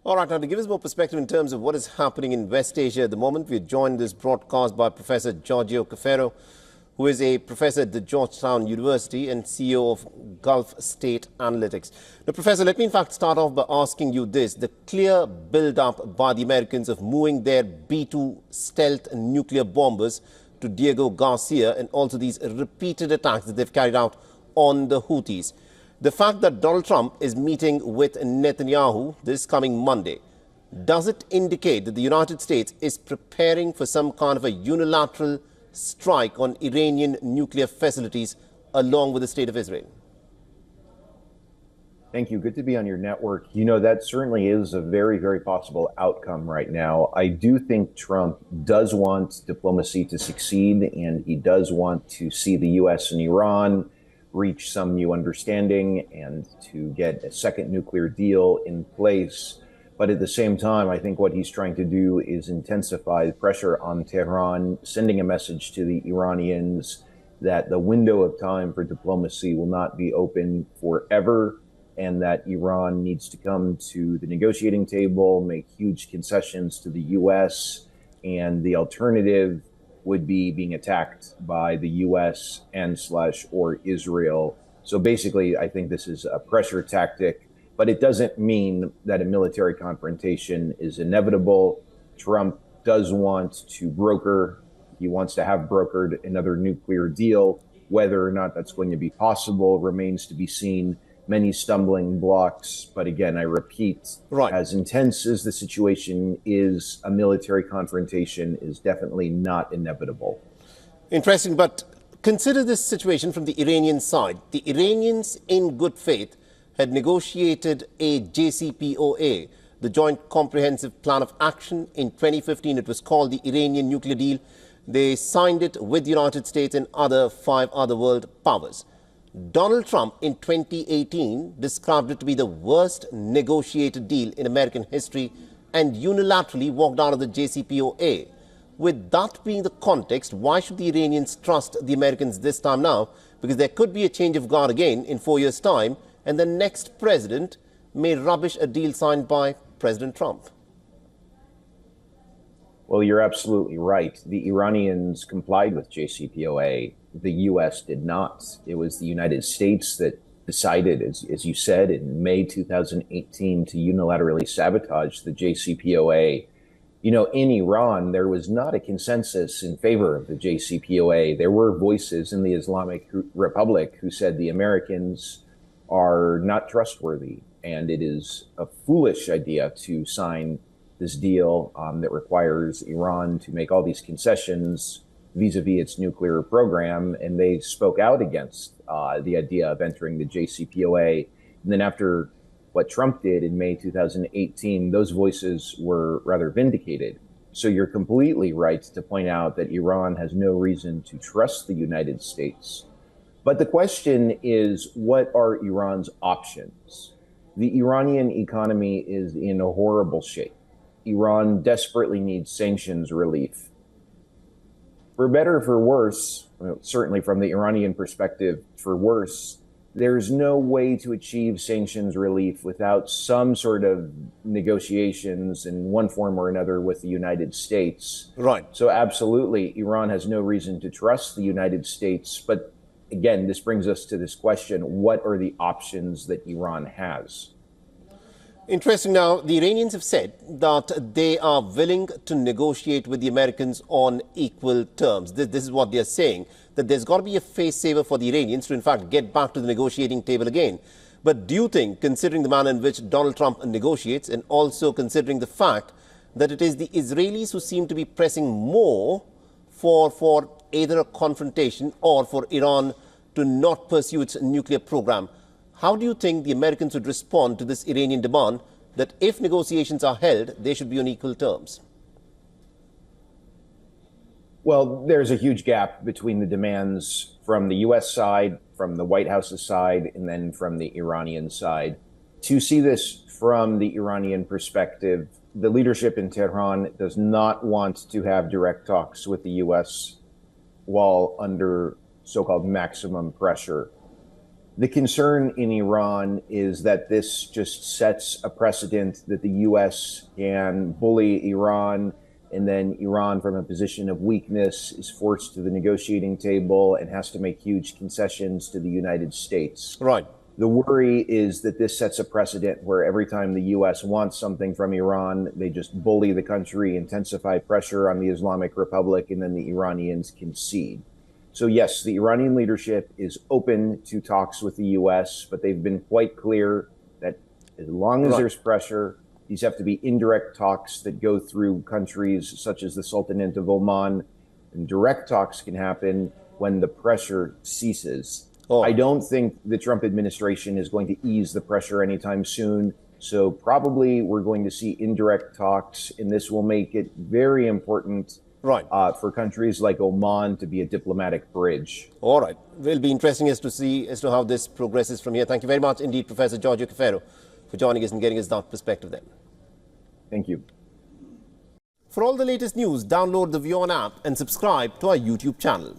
All right, now to give us more perspective in terms of what is happening in West Asia at the moment, we're joined this broadcast by Professor Giorgio Cafero, who is a professor at the Georgetown University and CEO of Gulf State Analytics. Now, Professor, let me in fact start off by asking you this. The clear build-up by the Americans of moving their B-2 stealth nuclear bombers to Diego Garcia and also these repeated attacks that they've carried out on the Houthis. The fact that Donald Trump is meeting with Netanyahu this coming Monday, does it indicate that the United States is preparing for some kind of a unilateral strike on Iranian nuclear facilities along with the state of Israel? Thank you. Good to be on your network. You know, that certainly is a very, very possible outcome right now. I do think Trump does want diplomacy to succeed, and he does want to see the U.S. and Iran reach some new understanding and to get a second nuclear deal in place. But at the same time, I think what he's trying to do is intensify the pressure on Tehran, sending a message to the Iranians that the window of time for diplomacy will not be open forever, and that Iran needs to come to the negotiating table, make huge concessions to the U.S., and the alternative would be being attacked by the U.S. and/or Israel. So basically, I think this is a pressure tactic, but it doesn't mean that a military confrontation is inevitable. Trump does want to broker. He wants to have brokered another nuclear deal. Whether or not that's going to be possible remains to be seen. Many stumbling blocks, but again, I repeat, as intense as the situation is, a military confrontation is definitely not inevitable. Interesting, but consider this situation from the Iranian side. The Iranians, in good faith, had negotiated a JCPOA, the Joint Comprehensive Plan of Action. In 2015, it was called the Iranian Nuclear Deal. They signed it with the United States and five other world powers. Donald Trump in 2018 described it to be the worst negotiated deal in American history and unilaterally walked out of the JCPOA. With that being the context, why should the Iranians trust the Americans this time now? Because there could be a change of guard again in 4 years' time, and the next president may rubbish a deal signed by President Trump. Well, you're absolutely right. The Iranians complied with JCPOA. The U.S. did not. It was the United States that decided, as you said, in May 2018 to unilaterally sabotage the JCPOA. You know, in Iran, there was not a consensus in favor of the JCPOA. There were voices in the Islamic Republic who said the Americans are not trustworthy, and it is a foolish idea to sign this deal that requires Iran to make all these concessions vis-a-vis its nuclear program, and they spoke out against the idea of entering the JCPOA. And then after what Trump did in May 2018, those voices were rather vindicated. So you're completely right to point out that Iran has no reason to trust the United States. But the question is, what are Iran's options? The Iranian economy is in a horrible shape. Iran desperately needs sanctions relief. For better or for worse, certainly from the Iranian perspective, for worse, there's no way to achieve sanctions relief without some sort of negotiations in one form or another with the United States. Right. So absolutely, Iran has no reason to trust the United States. But again, this brings us to this question: what are the options that Iran has? Interesting. Now, the Iranians have said that they are willing to negotiate with the Americans on equal terms. This is what they are saying, that there's got to be a face saver for the Iranians to, in fact, get back to the negotiating table again. But do you think, considering the manner in which Donald Trump negotiates and also considering the fact that it is the Israelis who seem to be pressing more for either a confrontation or for Iran to not pursue its nuclear program, how do you think the Americans would respond to this Iranian demand that if negotiations are held, they should be on equal terms? Well, there's a huge gap between the demands from the U.S. side, from the White House's side, and then from the Iranian side. To see this from the Iranian perspective, the leadership in Tehran does not want to have direct talks with the U.S. while under so-called maximum pressure. The concern in Iran is that this just sets a precedent that the U.S. can bully Iran, and then Iran, from a position of weakness, is forced to the negotiating table and has to make huge concessions to the United States. Right. The worry is that this sets a precedent where every time the U.S. wants something from Iran, they just bully the country, intensify pressure on the Islamic Republic, and then the Iranians concede. So yes, the Iranian leadership is open to talks with the U.S., but they've been quite clear that as long as there's pressure, these have to be indirect talks that go through countries such as the Sultanate of Oman, and direct talks can happen when the pressure ceases. I don't think the Trump administration is going to ease the pressure anytime soon. So probably we're going to see indirect talks, and this will make it very important for countries like Oman to be a diplomatic bridge. All right. Will be interesting as to see as to how this progresses from here. Thank you very much indeed, Professor Giorgio Cafero, for joining us and getting us that perspective then. Thank you. For all the latest news, download the WION app and subscribe to our YouTube channel.